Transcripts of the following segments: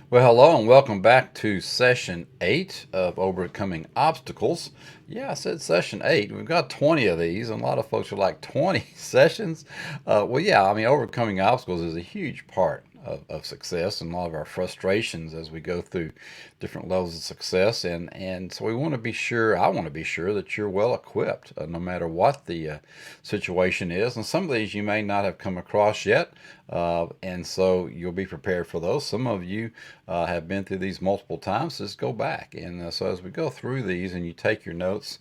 Well, hello and welcome back to session 8 of Overcoming Obstacles. Yeah, I said session 8. We've got 20 of these, and a lot of folks are like, 20 sessions? Yeah, I mean, overcoming obstacles is a huge part of success and a lot of our frustrations as we go through different levels of success. And so we want to be sure, I want to be sure that you're well equipped no matter what the situation is. And some of these you may not have come across yet. And so you'll be prepared for those. Some of you have been through these multiple times. Just go back. And so as we go through these and you take your notes,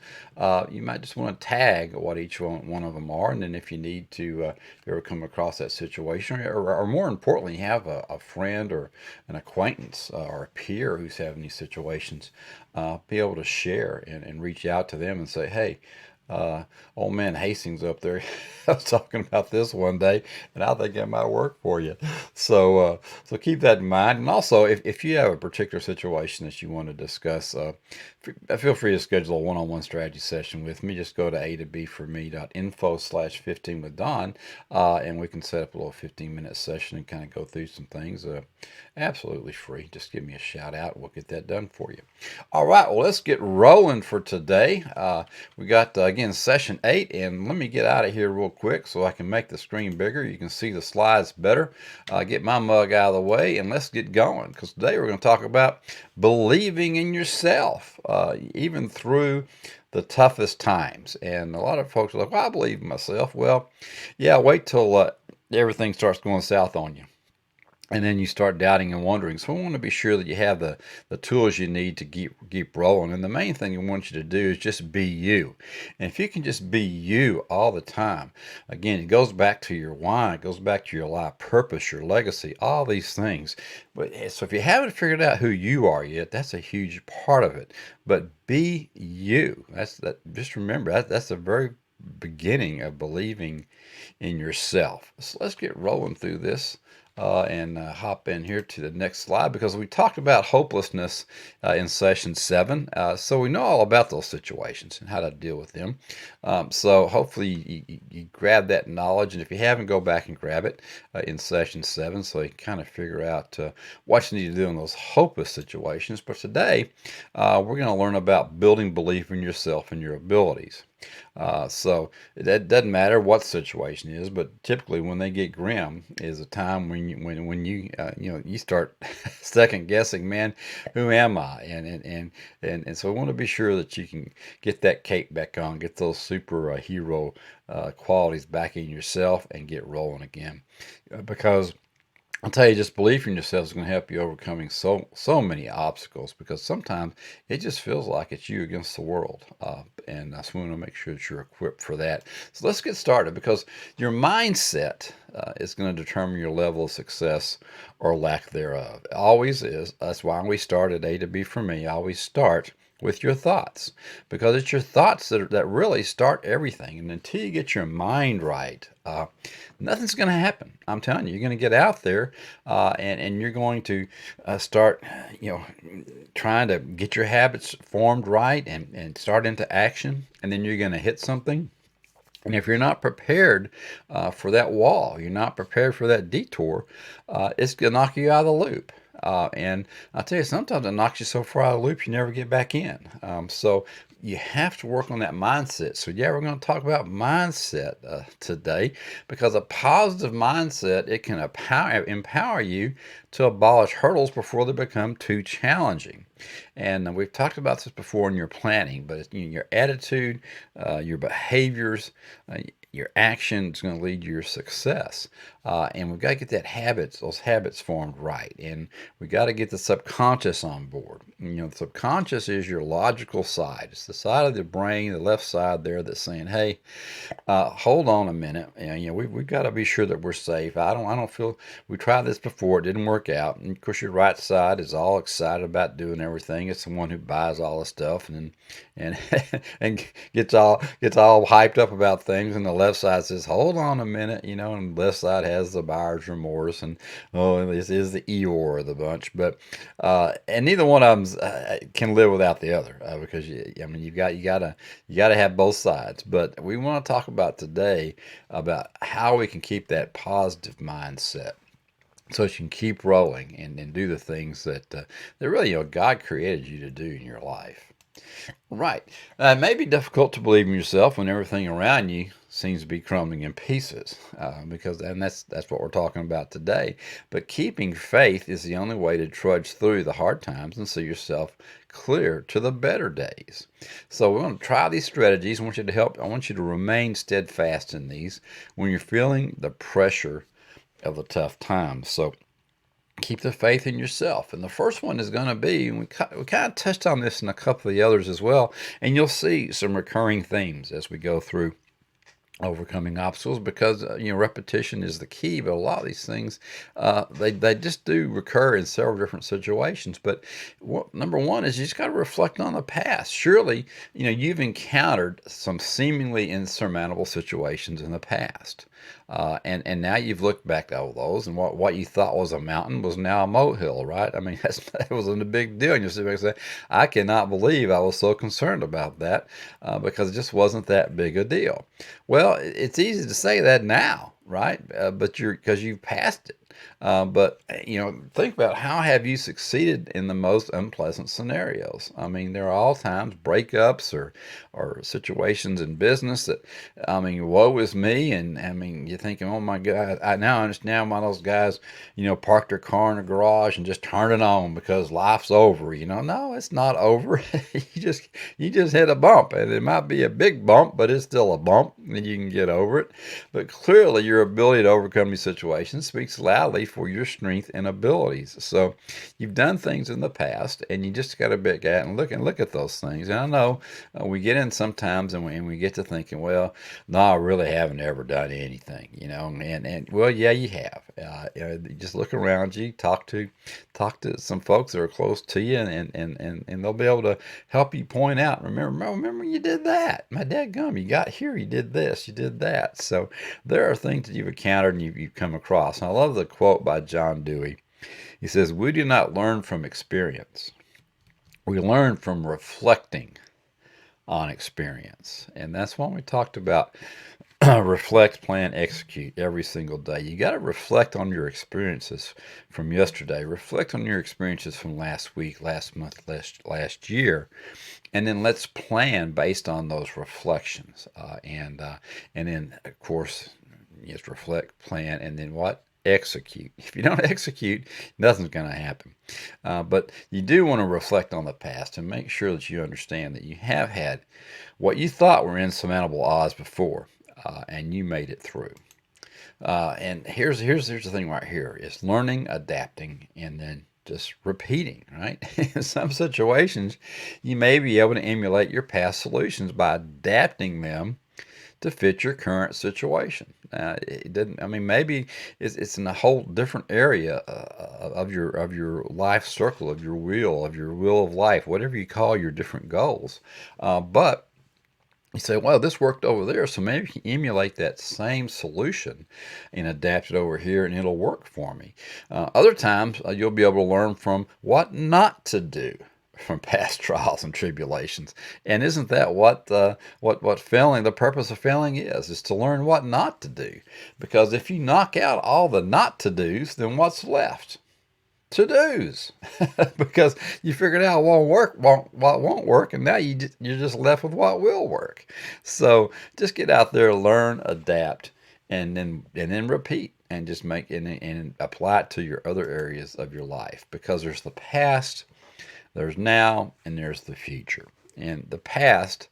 you might just want to tag what each one of them are. And then if you need to, if you ever come across that situation, or more importantly, you have a friend or an acquaintance or a peer who's having these situations, be able to share and reach out to them and say, hey, uh, old man Hastings up there, I was talking about this one day, and I think that might work for you. So keep that in mind. And also, if you have a particular situation that you want to discuss, feel free to schedule a one-on-one strategy session with me. Just go to a2bforme.info/15 with Don, and we can set up a little 15-minute session and kind of go through some things. Absolutely free. Just give me a shout out. We'll get that done for you. All right. Well, let's get rolling for today. We got, again, session 8, and let me get out of here real quick so I can make the screen bigger. You can see the slides better. Get my mug out of the way, and let's get going, because today we're going to talk about believing in yourself, even through the toughest times. And a lot of folks are like, well, I believe in myself. Well, yeah, wait till everything starts going south on you, and then you start doubting and wondering. So we want to be sure that you have the tools you need to keep rolling. And the main thing we want you to do is just be you. And if you can just be you all the time, again, it goes back to your why, it goes back to your life purpose, your legacy, all these things. But so if you haven't figured out who you are yet, that's a huge part of it. But be you. That's that. Just remember that's the very beginning of believing in yourself. So let's get rolling through this and hop in here to the next slide, because we talked about hopelessness in session 7. So we know all about those situations and how to deal with them. So hopefully you grab that knowledge. And if you haven't, go back and grab it in session 7 so you can kind of figure out what you need to do in those hopeless situations. But today we're going to learn about building belief in yourself and your abilities. So that doesn't matter what the situation is, but typically when they get grim is a time when you start second guessing, man, who am I? And so we want to be sure that you can get that cape back on, get those super hero qualities back in yourself, and get rolling again, because I'll tell you, just belief in yourself is going to help you overcoming so many obstacles, because sometimes it just feels like it's you against the world, and that's we want to make sure that you're equipped for that. So let's get started, because your mindset is going to determine your level of success or lack thereof. It always is. That's why we start at A to B for me. I always start with your thoughts, because it's your thoughts that really start everything. And until you get your mind right, nothing's going to happen. I'm telling you, you're going to get out there and you're going to start, trying to get your habits formed right and start into action. And then you're going to hit something. And if you're not prepared for that wall, you're not prepared for that detour, it's going to knock you out of the loop. And I'll tell you, sometimes it knocks you so far out of the loop, you never get back in. So you have to work on that mindset. So yeah, we're going to talk about mindset today, because a positive mindset, it can empower you to abolish hurdles before they become too challenging. And we've talked about this before in your planning, but it's, your attitude, your behaviors, your action is going to lead to your success. And we've got to get those habits formed right. And we got to get the subconscious on board. The subconscious is your logical side. It's the side of the brain, the left side there, that's saying, hey, hold on a minute. We've got to be sure that we're safe. I don't feel, we tried this before, it didn't work out. And of course, your right side is all excited about doing everything. It's the one who buys all the stuff and and gets all hyped up about things. And the left side says, hold on a minute, and the left side has the buyer's remorse, and this is the Eeyore of the bunch. But and neither one of them can live without the other, because you gotta have both sides. But we want to talk about today about how we can keep that positive mindset. so that you can keep rolling and do the things that really God created you to do in your life. Right. It may be difficult to believe in yourself when everything around you seems to be crumbling in pieces, because and that's what we're talking about today. But keeping faith is the only way to trudge through the hard times and see yourself clear to the better days. So we're going to try these strategies. I want you to remain steadfast in these when you're feeling the pressure of the tough times. So keep the faith in yourself. And the first one is going to be, and we kind of touched on this in a couple of the others as well, and you'll see some recurring themes as we go through overcoming obstacles, because repetition is the key. But a lot of these things, they just do recur in several different situations. But number one is you just got to reflect on the past. Surely you've encountered some seemingly insurmountable situations in the past, and now you've looked back at all those, and what you thought was a mountain was now a molehill, right? I mean, that wasn't a big deal. And you sit back and say, I cannot believe I was so concerned about that, because it just wasn't that big a deal. Well, it's easy to say that now, right? But because you've passed it. But think about, how have you succeeded in the most unpleasant scenarios? I mean, there are all times breakups or situations in business that, I mean, woe is me. And I mean, you're thinking, oh my God, I now understand why those guys, parked their car in the garage and just turned it on because life's over. No, it's not over. you just hit a bump, and it might be a big bump, but it's still a bump, and you can get over it. But clearly, your ability to overcome these situations speaks loudly for your strength and abilities. So you've done things in the past, and you just got to look at and look at those things. And I know we get in sometimes, and we get to thinking, well, no, I really haven't ever done anything, and well, yeah, you have. Just look around you, talk to some folks that are close to you, and they'll be able to help you point out. Remember you did that. My dadgum, you got here, you did this, you did that. So there are things that you've encountered and you've come across. And I love the quote by John Dewey. He says, "We do not learn from experience. We learn from reflecting on experience." And that's when we talked about reflect, plan, execute every single day. You got to reflect on your experiences from yesterday. Reflect on your experiences from last week, last month, last year, and then let's plan based on those reflections. And then of course, just reflect, plan, and then what? Execute. If you don't execute, nothing's going to happen. But you do want to reflect on the past and make sure that you understand that you have had what you thought were insurmountable odds before, and you made it through. And here's the thing right here: is learning, adapting, and then just repeating. Right? In some situations, you may be able to emulate your past solutions by adapting them to fit your current situation. It doesn't. I mean, maybe it's in a whole different area of your life circle, of your wheel of life, whatever you call your different goals. But you say, well, this worked over there, so maybe you can emulate that same solution and adapt it over here, and it'll work for me. Other times, you'll be able to learn from what not to do from past trials and tribulations. And isn't that what failing, the purpose of failing is to learn what not to do? Because if you knock out all the not to do's, then what's left? To do's. Because you figured out what won't work, and now you're just left with what will work. So just get out there, learn, adapt, and then repeat, and just make and apply it to your other areas of your life. Because there's the past, there's now, and there's the future. And the past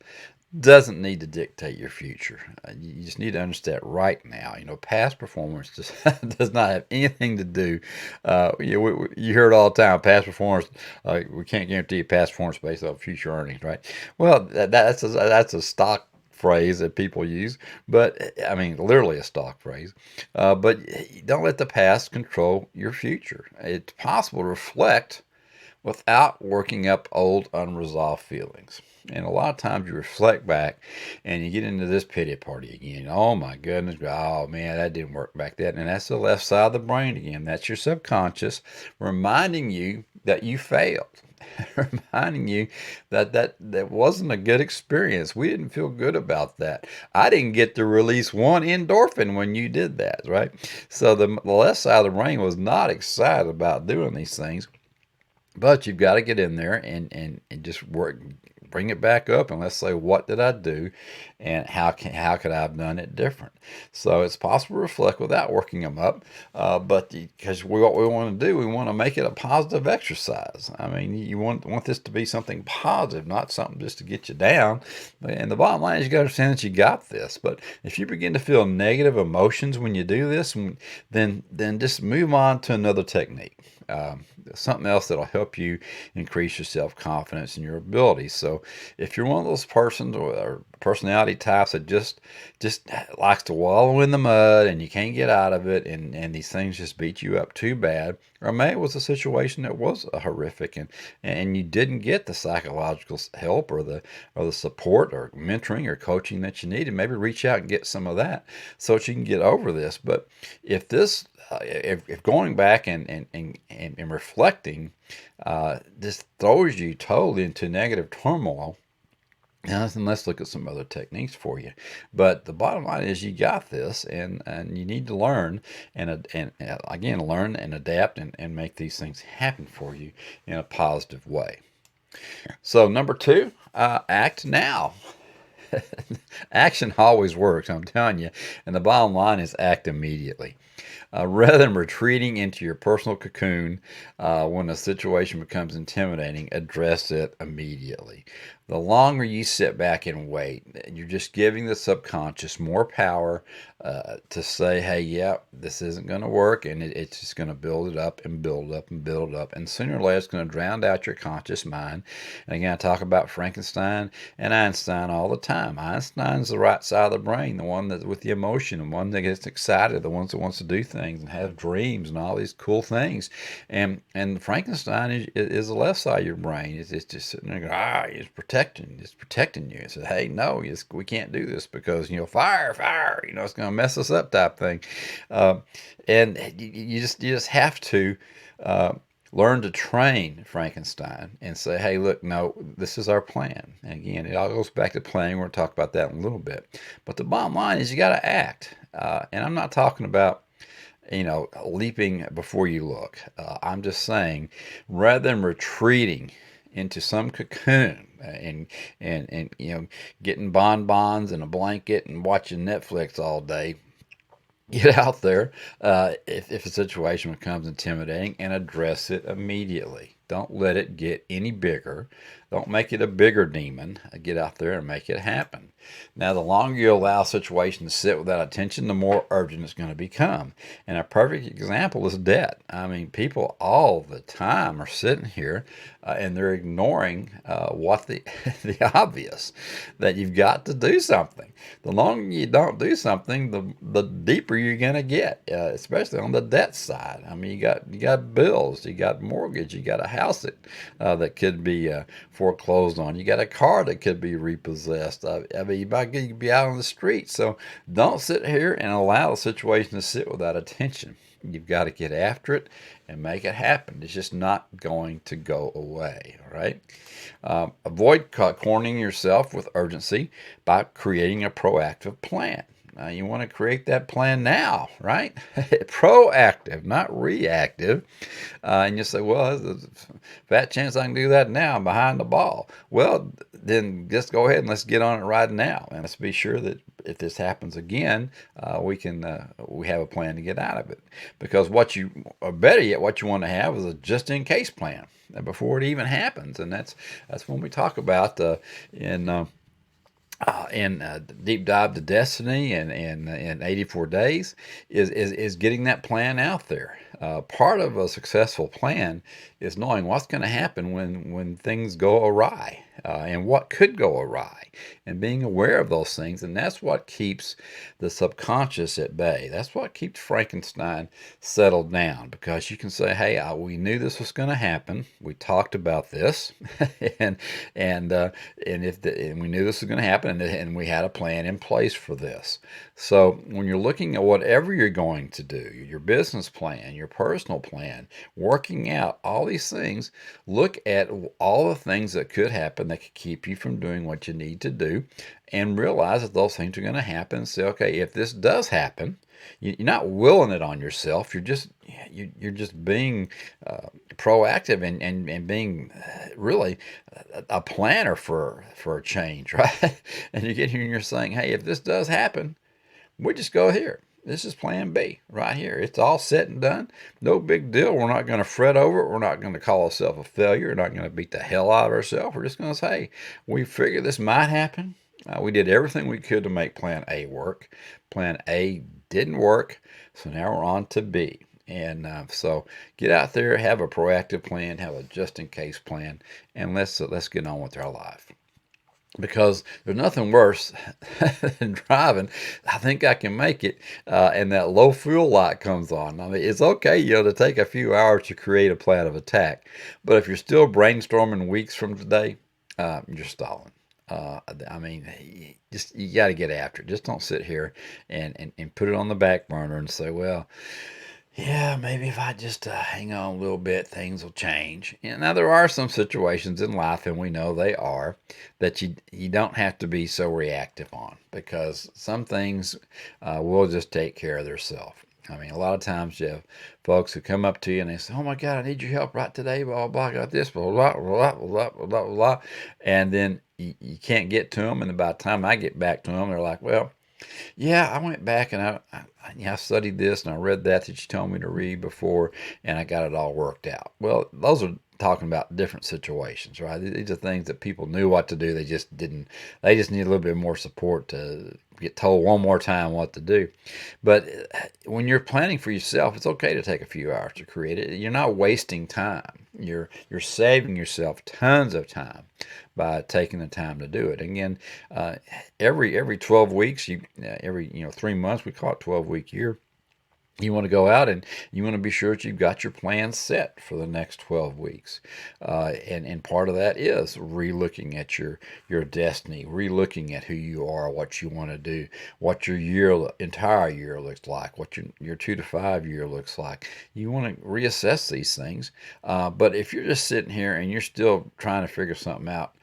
doesn't need to dictate your future. You just need to understand right now. Past performance just does not have anything to do. You hear it all the time. Past performance, we can't guarantee past performance based on future earnings, right? Well, that's a stock phrase that people use, but I mean, literally a stock phrase. But don't let the past control your future. It's possible to reflect without working up old unresolved feelings. And a lot of times you reflect back and you get into this pity party again. Oh my goodness. Oh man, that didn't work back then. And that's the left side of the brain again. That's your subconscious reminding you that you failed. reminding you that wasn't a good experience. We didn't feel good about that. I didn't get to release one endorphin when you did that, right? So the left side of the brain was not excited about doing these things. But you've got to get in there and just work, bring it back up, and let's say, what did I do, and how could I have done it different? So it's possible to reflect without working them up, but because what we want to do, we want to make it a positive exercise. I mean, you want this to be something positive, not something just to get you down. And the bottom line is you got to understand that you got this. But if you begin to feel negative emotions when you do this, then just move on to another technique. Something else that'll help you increase your self-confidence and your abilities. So if you're one of those persons or personality types that just likes to wallow in the mud and you can't get out of it, and these things just beat you up too bad, or maybe it was a situation that was horrific, and you didn't get the psychological help or the support or mentoring or coaching that you needed, maybe reach out and get some of that so that you can get over this. But if going back and reflecting just throws you totally into negative turmoil, now, then let's look at some other techniques for you. But the bottom line is you got this, and you need to learn and again learn and adapt and make these things happen for you in a positive way. So number two, act now. Action always works, I'm telling you. And the bottom line is act immediately. Rather than retreating into your personal cocoon when a situation becomes intimidating, address it immediately. The longer you sit back and wait, you're just giving the subconscious more power to say, hey, yeah, this isn't going to work, and it's just going to build it up and build it up and build it up. And sooner or later, it's going to drown out your conscious mind. And again, I talk about Frankenstein and Einstein all the time. Einstein's the right side of the brain, the one that's with the emotion, the one that gets excited, the one that wants to do things and have dreams and all these cool things. And Frankenstein is the left side of your brain. It's just sitting there going, it's protecting you. It says, hey, no, we can't do this because, fire, it's going to mess us up type thing. And you just have to learn to train Frankenstein and say, hey, look, no, this is our plan. And again, it all goes back to planning. We're going to talk about that in a little bit. But the bottom line is you got to act. And I'm not talking about leaping before you look. I'm just saying, rather than retreating into some cocoon and getting bonbons and a blanket and watching Netflix all day, get out there if a situation becomes intimidating and address it immediately. Don't let it get any bigger. Don't make it a bigger demon. Get out there and make it happen. Now, the longer you allow a situation to sit without attention, the more urgent it's going to become. And a perfect example is debt. I mean, people all the time are sitting here and they're ignoring what the obvious, that you've got to do something. The longer you don't do something, the deeper you're going to get, especially on the debt side. I mean, you got bills, you got mortgage, you got a house that could be foreclosed on, you got a car that could be repossessed. I mean, you might be out on the street. So don't sit here and allow the situation to sit without attention. You've got to get after it and make it happen. It's just not going to go away, all right? Avoid cornering yourself with urgency by creating a proactive plan. You want to create that plan now, right? Proactive, not reactive. And you say, well, there's a fat chance I can do that now. I'm behind the ball. Well, then just go ahead and let's get on it right now. And let's be sure that if this happens again, we have a plan to get out of it. Because or better yet, what you want to have is a just-in-case plan before it even happens. And that's when we talk about in Deep Dive to Destiny and 84 Days is getting that plan out there. Part of a successful plan is knowing what's going to happen when things go awry. and what could go awry, and being aware of those things. And that's what keeps the subconscious at bay. That's what keeps Frankenstein settled down, because you can say, hey, we knew this was going to happen. We talked about this, and and uh, and we knew this was going to happen, and we had a plan in place for this. So when you're looking at whatever you're going to do, your business plan, your personal plan, working out, all these things, look at all the things that could happen that could keep you from doing what you need to do, and realize that those things are going to happen. And say, okay, if this does happen, you're not willing it on yourself. You're just being proactive, and being really a planner for a change, right? And you get here and you're saying, hey, if this does happen, we just go here. This is plan B right here. It's all set and done. No big deal. We're not going to fret over it. We're not going to call ourselves a failure. We're not going to beat the hell out of ourselves. We're just going to say, hey, we figured this might happen. We did everything we could to make plan A work. Plan A didn't work. So now we're on to B. And so get out there, have a proactive plan, have a just in case plan, and let's get on with our life. Because there's nothing worse than driving. I think I can make it, and that low fuel light comes on. I mean, it's okay, to take a few hours to create a plan of attack, but if you're still brainstorming weeks from today, you're stalling. I mean, you got to get after it. Just don't sit here and put it on the back burner and say, well, yeah, maybe if I just hang on a little bit, things will change. And now there are some situations in life, and we know they are, that you don't have to be so reactive on, because some things will just take care of themselves. I mean, a lot of times you have folks who come up to you and they say, "Oh my God, I need your help right today. Blah blah, got this, blah blah blah blah blah blah blah," and then you can't get to them. And by the time I get back to them, they're like, "Well, yeah, I went back and I studied this and I read that you told me to read before, and I got it all worked out." Well, those are talking about different situations, right? These are things that people knew what to do. They just didn't. They just need a little bit more support to get told one more time what to do. But when you're planning for yourself, it's okay to take a few hours to create it. You're not wasting time. You're saving yourself tons of time by taking the time to do it. Again, every 12 weeks, every 3 months, we call it 12-week year. You want to go out and you want to be sure that you've got your plan set for the next 12 weeks. And part of that is relooking at your destiny, relooking at who you are, what you want to do, what your entire year looks like, what your 2 to 5 year looks like. You want to reassess these things. But if you're just sitting here and you're still trying to figure something out,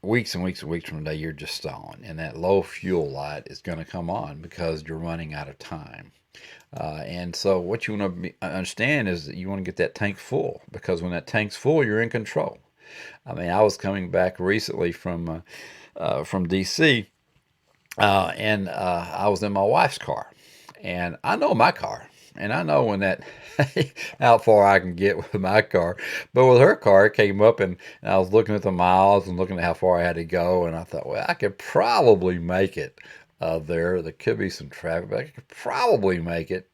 weeks and weeks and weeks from today, you're just stalling. And that low fuel light is going to come on because you're running out of time. And so what you want to understand is that you want to get that tank full, because when that tank's full, you're in control. I mean, I was coming back recently from DC, and I was in my wife's car, and I know my car, and I know when that how far I can get with my car. But with her car, it came up, and I was looking at the miles and looking at how far I had to go, and I thought, well, I could probably make it. There could be some traffic, but I could probably make it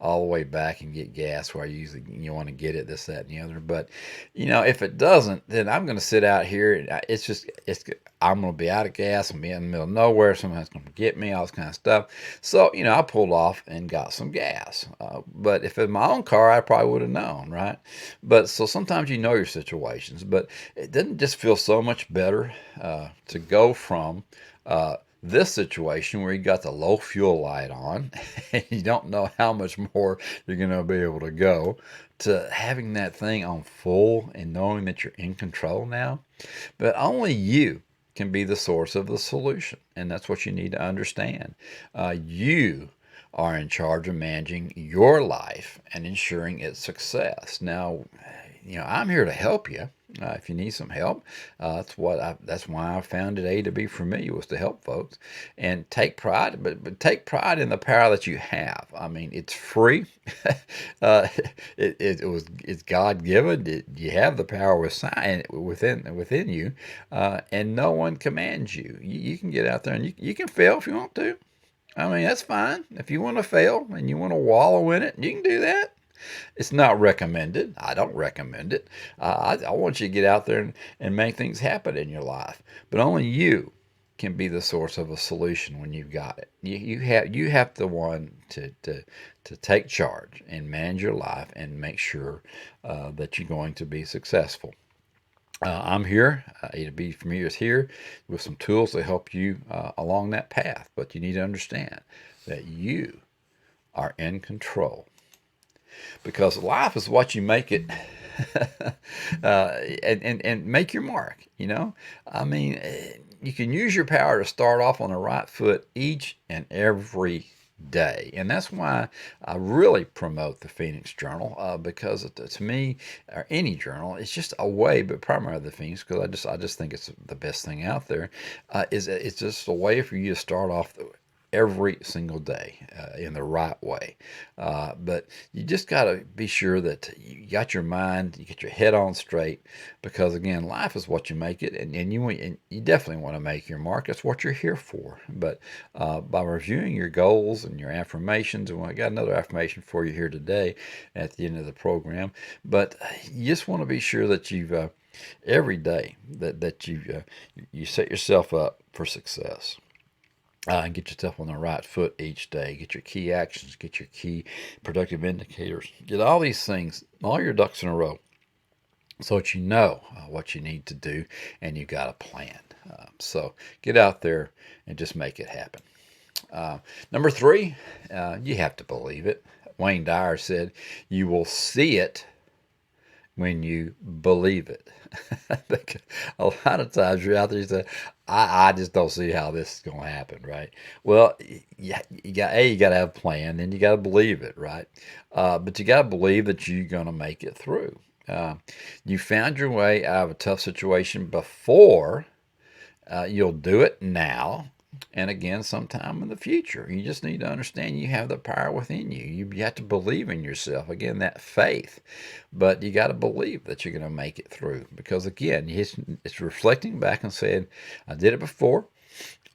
all the way back and get gas where I usually want to get it, this, that, and the other. But if it doesn't, then I'm going to sit out here. And I'm going to be out of gas and be in the middle of nowhere. Someone's going to get me, all this kind of stuff. So I pulled off and got some gas. But if it's my own car, I probably would have known, right? But so sometimes you know your situations, but it doesn't just feel so much better to go from this situation where you got the low fuel light on and you don't know how much more you're going to be able to go, to having that thing on full and knowing that you're in control now. But only you can be the source of the solution, and that's what you need to understand. You are in charge of managing your life and ensuring its success. Now, I'm here to help you. If you need some help, that's why I founded A to B for me, was to help folks, and take pride, but take pride in the power that you have. I mean, it's free. It's God given. You have the power within you, and no one commands you. You can get out there and you can fail if you want to. I mean, that's fine. If you want to fail and you want to wallow in it, you can do that. It's not recommended. I don't recommend it. I want you to get out there and make things happen in your life. But only you can be the source of a solution when you've got it. You have the one to take charge and manage your life and make sure that you're going to be successful. I'm here. A to B from here is here with some tools to help you along that path. But you need to understand that you are in control because life is what you make it. And make your mark. I mean, you can use your power to start off on the right foot each and every day, and that's why I really promote the Phoenix Journal, because to me, or any journal, it's just a way, but primarily the Phoenix, because I just think it's the best thing out there. Is it's just a way for you to start off every single day in the right way. But you just got to be sure that you got your mind, you get your head on straight, because again, life is what you make it, and you definitely want to make your mark. That's what you're here for. But by reviewing your goals and your affirmations, and I got another affirmation for you here today at the end of the program. But you just want to be sure that you've every day that you set yourself up for success. And get yourself on the right foot each day. Get your key actions, get your key productive indicators, get all these things, all your ducks in a row, so that you know what you need to do and you got a plan. So get out there and just make it happen. Number three, you have to believe it. Wayne Dyer said, "You will see it when you believe it." A lot of times you're out there, you say, I just don't see how this is going to happen, right? Well, you got to have a plan, then you got to believe it, right? But you got to believe that you're going to make it through. You found your way out of a tough situation before. You'll do it now and again sometime in the future. You just need to understand you have the power within you. You have to believe in yourself. Again, that faith. But you got to believe that you're going to make it through. Because again, it's reflecting back and saying, I did it before.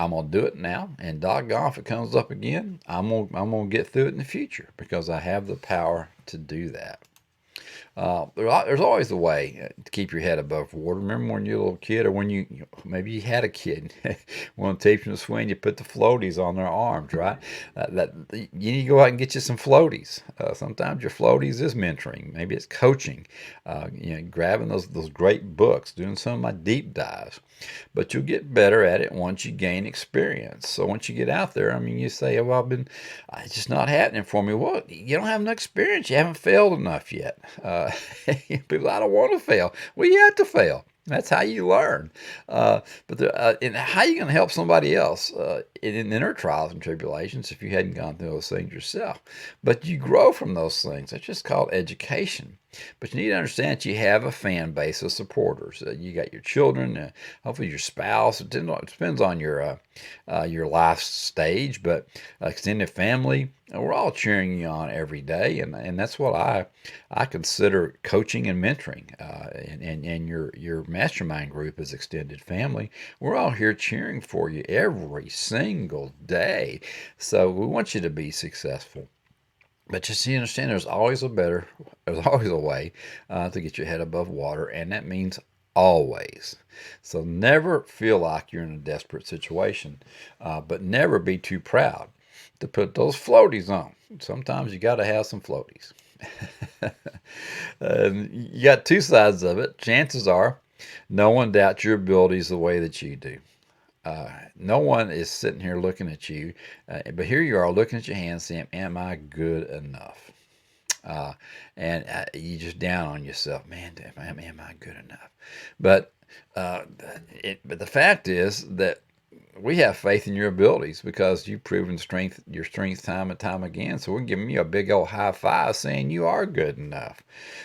I'm gonna do it now, and doggone if it comes up again, I'm gonna get through it in the future because I have the power to do that. There's always a way to keep your head above water. Remember when you were a little kid, or when maybe you had a kid, want to teach them to swim, you put the floaties on their arms, right? You need to go out and get you some floaties. Sometimes your floaties is mentoring, maybe it's coaching. Grabbing those great books, doing some of my deep dives. But you'll get better at it once you gain experience. So once you get out there, I mean, you say, "Well, it's just not happening for me." Well, you don't have enough experience. You haven't failed enough yet. People, I don't want to fail. Well, you have to fail. That's how you learn. And how are you going to help somebody else in their trials and tribulations if you hadn't gone through those things yourself? But you grow from those things. That's just called education. But you need to understand that you have a fan base of supporters. You got your children, hopefully your spouse. It depends on your life stage, but extended family. We're all cheering you on every day, and that's what I consider coaching and mentoring. And your mastermind group is extended family. We're all here cheering for you every single day. So we want you to be successful. But just so you understand, there's always a way to get your head above water, and that means always. So never feel like you're in a desperate situation, but never be too proud to put those floaties on. Sometimes you got to have some floaties. You got two sides of it. Chances are, no one doubts your abilities the way that you do. No one is sitting here looking at you, but here you are looking at your hands saying, "Am I good enough?" And you just down on yourself, man. Am I good enough? But but the fact is that we have faith in your abilities because you've proven your strength time and time again. So we're giving you a big old high five saying you are good enough.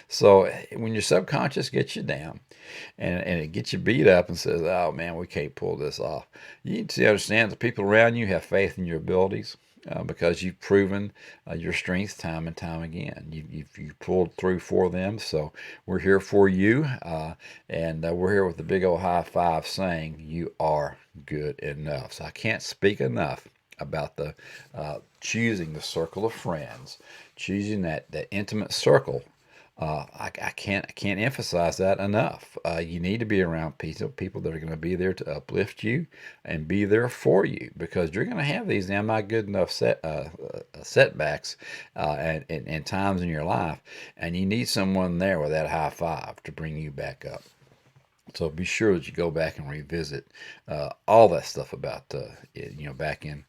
So when your subconscious gets you down and it gets you beat up and says, "Oh man, we can't pull this off," you need to understand the people around you have faith in your abilities. Because you've proven your strength time and time again. You've pulled through for them. So we're here for you. And we're here with the big old high five saying you are good enough. So I can't speak enough about the choosing the circle of friends, choosing that intimate circle. I can't emphasize that enough. You need to be around people that are going to be there to uplift you and be there for you, because you're going to have these "am I good enough" setbacks and times in your life, and you need someone there with that high five to bring you back up. So be sure that you go back and revisit all that stuff about back in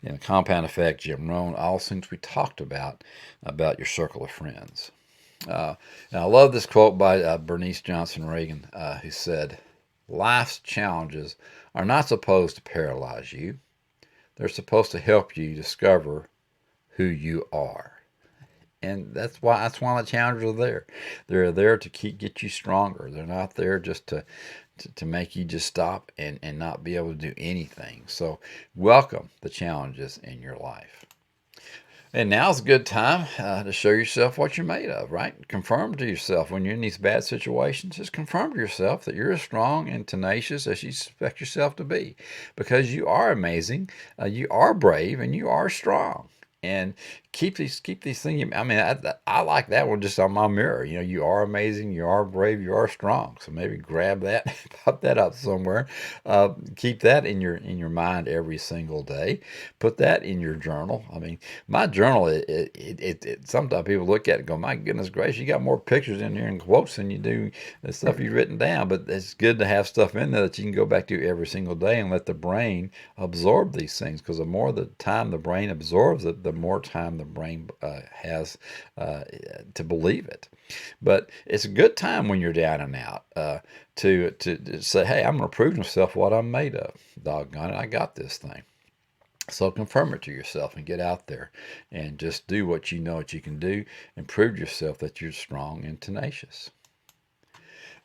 the compound effect, Jim Rohn, all things we talked about your circle of friends. And I love this quote by Bernice Johnson Reagan, who said, "Life's challenges are not supposed to paralyze you. They're supposed to help you discover who you are." And that's why the challenges are there. They're there to get you stronger. They're not there just to make you just stop and not be able to do anything. So welcome the challenges in your life. And now's a good time to show yourself what you're made of, right? Confirm to yourself when you're in these bad situations. Just confirm to yourself that you're as strong and tenacious as you expect yourself to be, because you are amazing, you are brave, and you are strong. And keep these things. I mean, I like that one just on my mirror. You are amazing, you are brave, you are strong. So maybe grab that, pop that up somewhere. Keep that in your mind every single day. Put that in your journal. I mean, my journal, sometimes people look at it and go, "My goodness gracious, you got more pictures in there and quotes than you do the stuff you've written down." But it's good to have stuff in there that you can go back to every single day and let the brain absorb these things, because the more the time the brain absorbs it, the more time the brain has to believe it. But it's a good time when you're down and out to say, "Hey, I'm going to prove to myself what I'm made of. Doggone it, I got this thing." So confirm it to yourself and get out there and just do what you know that you can do, and prove to yourself that you're strong and tenacious.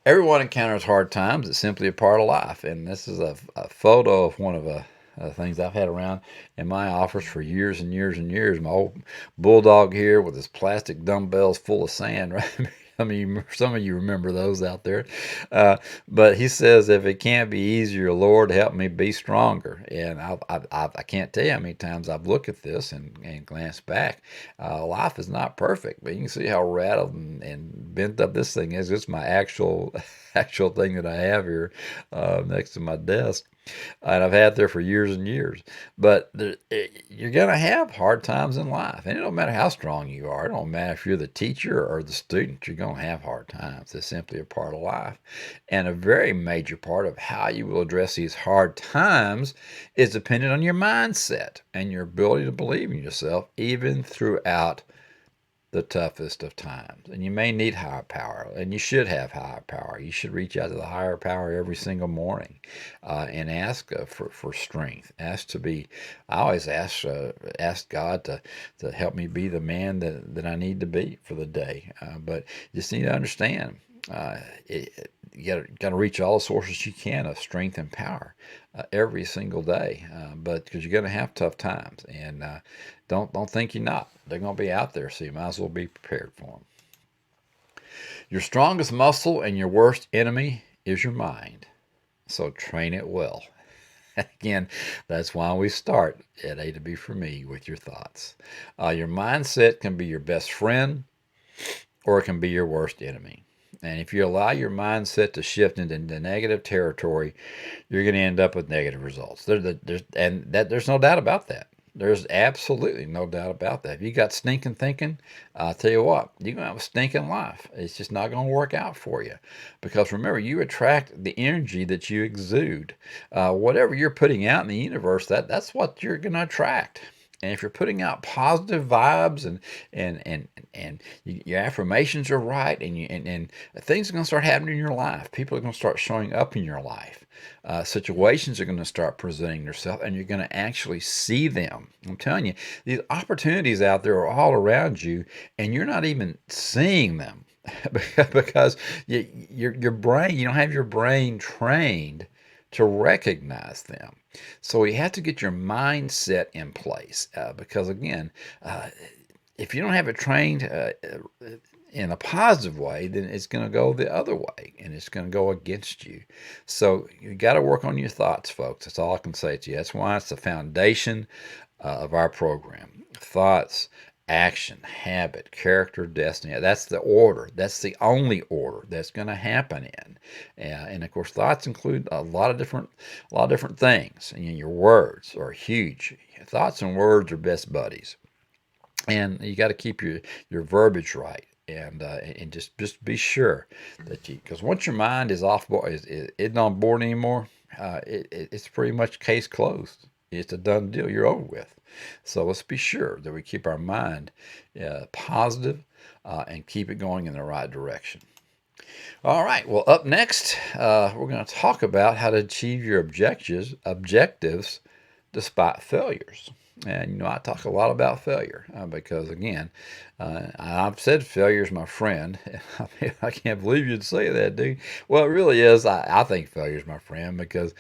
Everyone encounters hard times. It's simply a part of life. And this is a photo of one of the things I've had around in my office for years and years and years. My old bulldog here with his plastic dumbbells full of sand, right? Some of you remember those out there. But he says, "If it can't be easier, Lord, help me be stronger." And I can't tell you how many times I've looked at this and glanced back. Life is not perfect, but you can see how rattled and bent up this thing is. It's my actual actual thing that I have here next to my desk, and I've had there for years and years. But you're going to have hard times in life, and it don't matter how strong you are. It don't matter if you're the teacher or the student. You're going to have hard times. It's simply a part of life, and a very major part of how you will address these hard times is dependent on your mindset and your ability to believe in yourself, even throughout the toughest of times. And you may need higher power, and you should have higher power. You should reach out to the higher power every single morning and ask for strength. I always ask God to help me be the man that I need to be for the day. But you just need to understand. You got to reach all the sources you can of strength and power every single day, but because you're going to have tough times, and don't think you're not. They're going to be out there, so you might as well be prepared for them. Your strongest muscle and your worst enemy is your mind, so train it well. Again, that's why we start at A to B for me with your thoughts. Your mindset can be your best friend, or it can be your worst enemy. And if you allow your mindset to shift into negative territory, you're going to end up with negative results. There's no doubt about that. There's absolutely no doubt about that. If you got stinking thinking, I'll tell you what, you're going to have a stinking life. It's just not going to work out for you. Because remember, you attract the energy that you exude. Whatever you're putting out in the universe, that's what you're going to attract. And if you're putting out positive vibes and your affirmations are right, and things are going to start happening in your life, people are going to start showing up in your life. Situations are going to start presenting themselves, and you're going to actually see them. I'm telling you, these opportunities out there are all around you, and you're not even seeing them because your brain, you don't have your brain trained to recognize them. So you have to get your mindset in place because, again, if you don't have it trained in a positive way, then it's going to go the other way, and it's going to go against you. So you got to work on your thoughts, folks. That's all I can say to you. That's why it's the foundation of our program. Thoughts action, habit, character, destiny. That's the order. That's the only order that's going to happen in. And of course, thoughts include a lot of different things. And your words are huge. Thoughts and words are best buddies, and you got to keep your verbiage right. And just be sure that you, because once your mind is off board, isn't on board anymore, it's pretty much case closed. It's a done deal. You're over with. So let's be sure that we keep our mind positive, and keep it going in the right direction. All right. Well, up next, we're going to talk about how to achieve your objectives despite failures. And I talk a lot about failure because, again, I've said failure is my friend. I mean, I can't believe you'd say that, dude. Well, it really is. I think failure is my friend because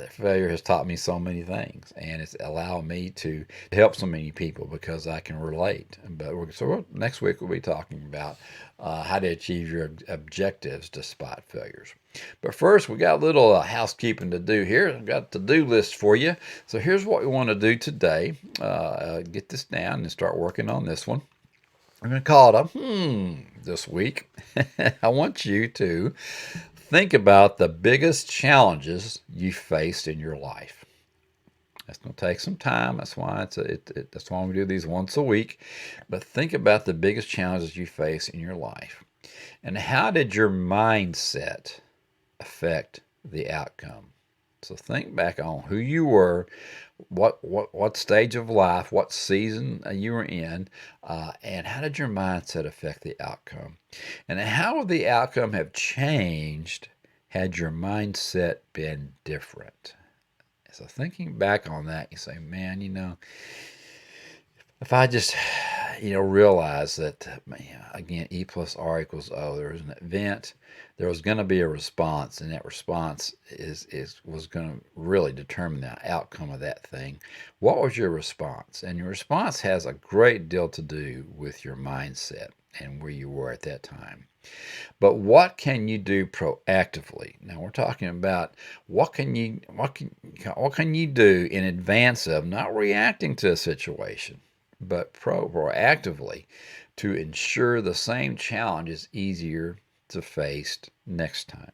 failure has taught me so many things, and it's allowed me to help so many people because I can relate. Next week we'll be talking about how to achieve your objectives despite failures. But first, we got a little housekeeping to do here. I've got a to-do list for you. So here's what we want to do today. Get this down and start working on this one. I'm going to call it this week. I want you to think about the biggest challenges you faced in your life. That's going to take some time. That's why that's why we do these once a week. But think about the biggest challenges you face in your life, and how did your mindset affect the outcome? So think back on who you were, what stage of life, what season you were in, and how did your mindset affect the outcome? And how would the outcome have changed had your mindset been different? So thinking back on that, you say, man, if I just, realize that, again, E plus R equals O, there was an event, there was going to be a response, and that response was going to really determine the outcome of that thing. What was your response? And your response has a great deal to do with your mindset and where you were at that time. But what can you do proactively? Now we're talking about what can you do in advance of, not reacting to a situation, but proactively, to ensure the same challenge is easier to face next time.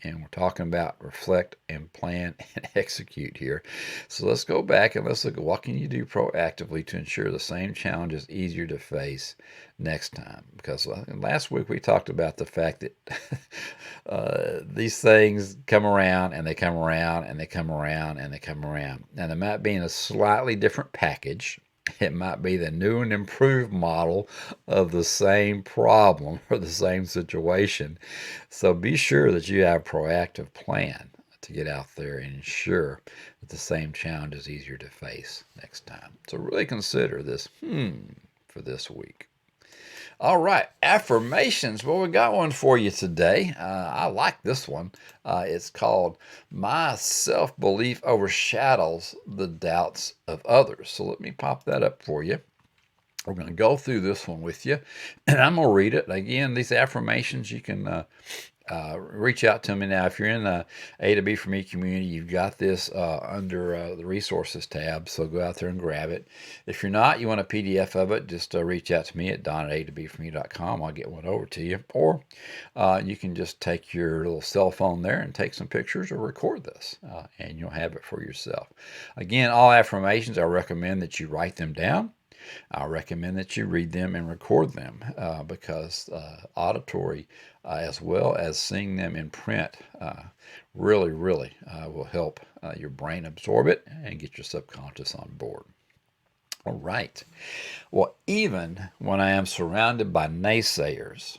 And we're talking about reflect and plan and execute here. So let's go back and let's look at what can you do proactively to ensure the same challenge is easier to face next time. Because last week we talked about the fact that these things come around and they come around and they come around and they come around. Now they might be in a slightly different package. It might be the new and improved model of the same problem or the same situation. So be sure that you have a proactive plan to get out there and ensure that the same challenge is easier to face next time. So really consider this for this week. All right, affirmations. Well, we got one for you today. I like this one. It's called My Self-Belief Overshadows the Doubts of Others. So let me pop that up for you. We're going to go through this one with you, and I'm going to read it. Again, these affirmations, you can reach out to me now. If you're in the A to B for Me community, you've got this under the resources tab, so go out there and grab it. If you're not, you want a PDF of it, just reach out to me at don@atobforme.com. I'll get one over to you. Or you can just take your little cell phone there and take some pictures or record this, and you'll have it for yourself. Again, all affirmations, I recommend that you write them down. I recommend that you read them and record them because auditory as well as seeing them in print really will help your brain absorb it and get your subconscious on board. All right. Well, even when I am surrounded by naysayers,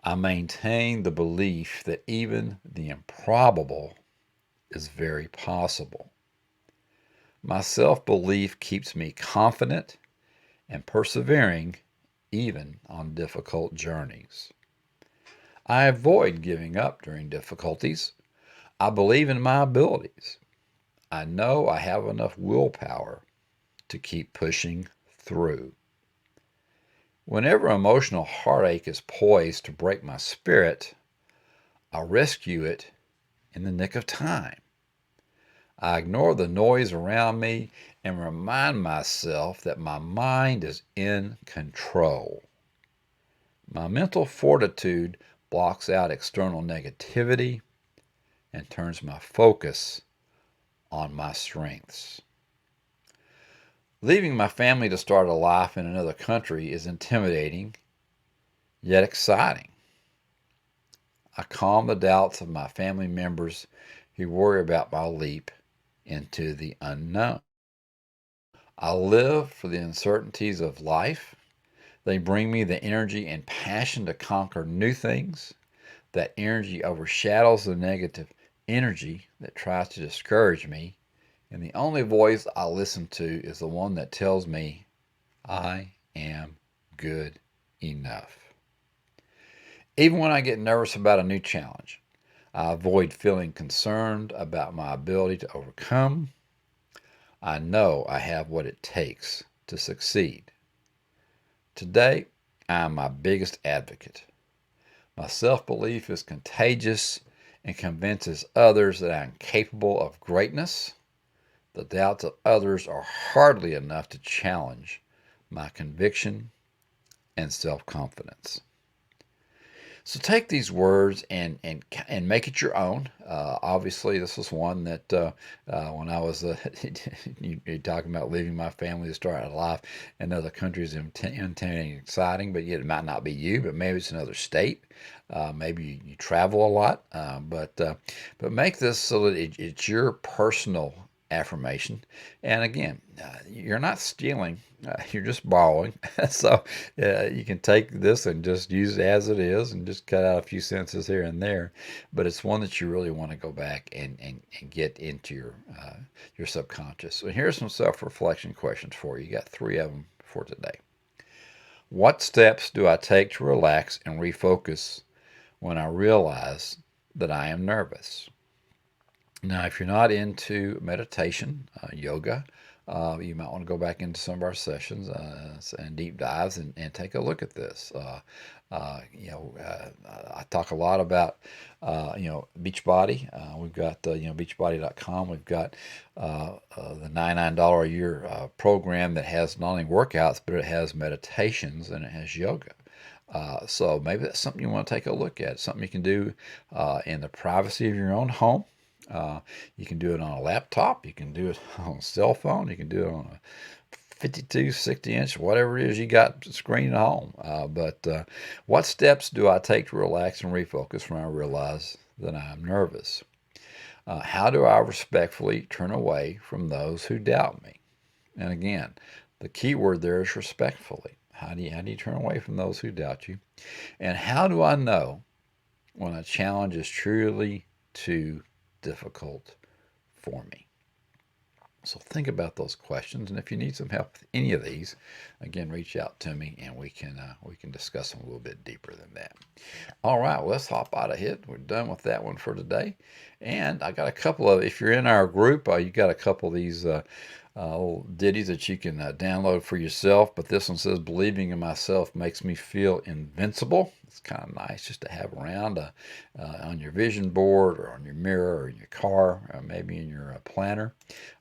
I maintain the belief that even the improbable is very possible. My self-belief keeps me confident and persevering even on difficult journeys. I avoid giving up during difficulties. I believe in my abilities. I know I have enough willpower to keep pushing through. Whenever emotional heartache is poised to break my spirit, I'll rescue it in the nick of time. I ignore the noise around me and remind myself that my mind is in control. My mental fortitude blocks out external negativity and turns my focus on my strengths. Leaving my family to start a life in another country is intimidating, yet exciting. I calm the doubts of my family members who worry about my leap into the unknown. I live for the uncertainties of life. They bring me the energy and passion to conquer new things. That energy overshadows the negative energy that tries to discourage me. And the only voice I listen to is the one that tells me I am good enough. Even when I get nervous about a new challenge, I avoid feeling concerned about my ability to overcome. I know I have what it takes to succeed. Today, I am my biggest advocate. My self belief is contagious and convinces others that I am capable of greatness. The doubts of others are hardly enough to challenge my conviction and self confidence. So take these words and make it your own. Obviously, this was one that when I was you're talking about leaving my family to start a life in other countries, intimidating, exciting, but yet it might not be you, but maybe it's another state. Maybe you travel a lot, but make this so that it's your personal affirmation. And again, you're not stealing, you're just borrowing. So you can take this and just use it as it is and just cut out a few sentences here and there. But it's one that you really want to go back and get into your subconscious. So here's some self-reflection questions for you. You got 3 of them for today. What steps do I take to relax and refocus when I realize that I am nervous? Now, if you're not into meditation, yoga, you might want to go back into some of our sessions and deep dives and take a look at this. I talk a lot about, Beachbody. We've got, beachbody.com. We've got the $99 a year program that has not only workouts, but it has meditations and it has yoga. So maybe that's something you want to take a look at. Something you can do in the privacy of your own home. You can do it on a laptop. You can do it on a cell phone. You can do it on a 52, 60-inch, whatever it is you got screen at home. But what steps do I take to relax and refocus when I realize that I'm nervous? How do I respectfully turn away from those who doubt me? And again, the key word there is respectfully. How do you turn away from those who doubt you? And how do I know when a challenge is truly too difficult for me? So think about those questions, and if you need some help with any of these, again, reach out to me, and we can discuss them a little bit deeper than that. All right, well, let's hop out of it. We're done with that one for today, and I got a couple of. If you're in our group, you got a couple of these little ditties that you can download for yourself. But this one says, "Believing in myself makes me feel invincible." It's kind of nice just to have around on your vision board or on your mirror or in your car or maybe in your planner.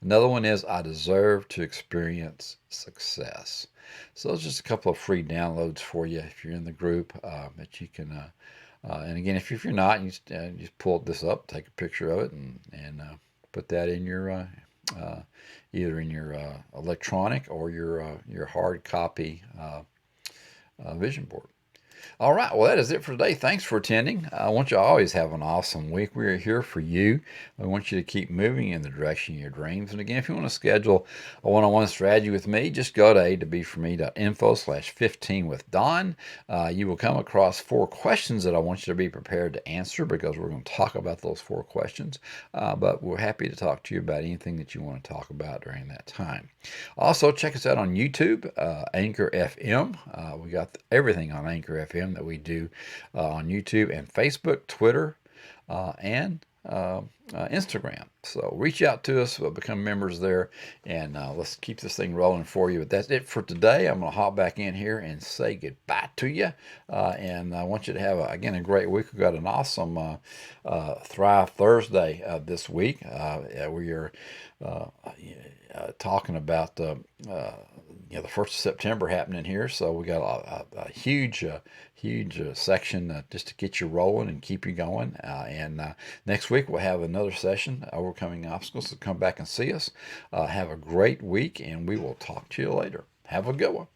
Another one is, "I deserve to experience success." So those are just a couple of free downloads for you if you're in the group that you can. And again, if you're not, you just pull this up, take a picture of it, and put that in your either in your electronic or your hard copy vision board. All right, well, that is it for today. Thanks for attending. I want you to always have an awesome week. We are here for you. We want you to keep moving in the direction of your dreams. And again, if you want to schedule a one-on-one strategy with me, just go to a2bforme.info/15 with Don. You will come across 4 questions that I want you to be prepared to answer because we're going to talk about those 4 questions. But we're happy to talk to you about anything that you want to talk about during that time. Also, check us out on YouTube, Anchor FM. We got everything on Anchor FM that we do on YouTube and Facebook, Twitter, and Instagram. So reach out to us, we'll become members there, and let's keep this thing rolling for you. But that's it for today. I'm going to hop back in here and say goodbye to you. And I want you to have, again, a great week. We've got an awesome Thrive Thursday this week. We are talking about the 1st of September happening here. So we got a huge, huge section just to get you rolling and keep you going. And next week we'll have another session, Overcoming Obstacles. So come back and see us. Have a great week, and we will talk to you later. Have a good one.